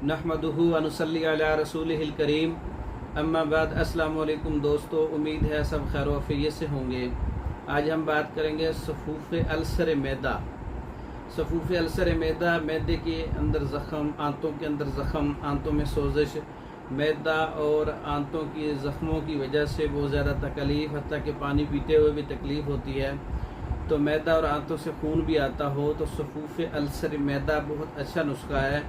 नहमदुहु व नुसल्ली अला रसूलिहिल करीम, अम्मा बाद। अस्सलामु अलैकुम दोस्तों, उम्मीद है सब खैर वफ़ियत से होंगे। आज हम बात करेंगे सफूफ़ अल्सर मैदा। सफूफ़ अल्सर मैदा, मैदे के अंदर ज़ख़म, आंतों के अंदर ज़ख़म, आंतों में सोजिश, मैदा और आंतों की ज़ख़मों की वजह से बहुत ज़्यादा तकलीफ़, हत्ता कि पानी पीते हुए भी तकलीफ़ होती है। तो मैदा और आंतों से खून भी आता हो तो सफूफ़ अल्सर मैदा बहुत अच्छा नुस्खा है।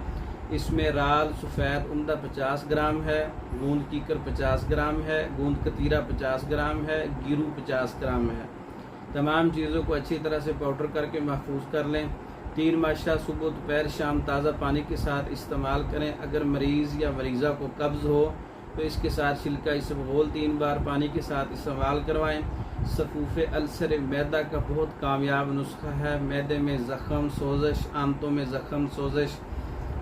इसमें राल सफ़ेद उम्दा 50 ग्राम है, गूंद कीकर 50 ग्राम है, गूंद कतीरा 50 ग्राम है, गिरू 50 ग्राम है। तमाम चीज़ों को अच्छी तरह से पाउडर करके महफूज कर लें। 3 माशा सुबह दोपहर शाम ताज़ा पानी के साथ इस्तेमाल करें। अगर मरीज़ या मरीज़ा को कब्ज़ हो तो इसके साथ छिलका इसबगोल 3 बार पानी के साथ इस्तेमाल करवाएं। सफूफ़ अल्सर मैदा का बहुत कामयाब नुस्खा है। मैदे में ज़ख़म, सोजिश, आंतों में ज़ख़म, सोजिश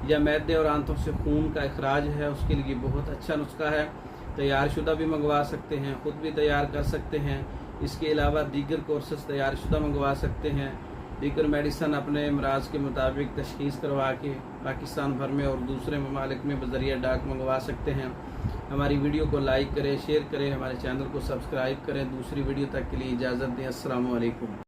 या मैदे और आंतों से खून का अखराज है, उसके लिए बहुत अच्छा नुस्खा है। तैयार शुदा भी मंगवा सकते हैं, ख़ुद भी तैयार कर सकते हैं। इसके अलावा दीगर कोर्सेस तैयार शुदा मंगवा सकते हैं। दीगर मेडिसन अपने अमराज के मुताबिक तशख़ीस करवा के पाकिस्तान भर में और दूसरे ममालिक में बज़रिया डाक मंगवा सकते हैं। हमारी वीडियो को लाइक करें, शेयर करें, हमारे चैनल को सब्सक्राइब करें। दूसरी वीडियो तक के लिए इजाज़त दें। अस्सलामु अलैकुम।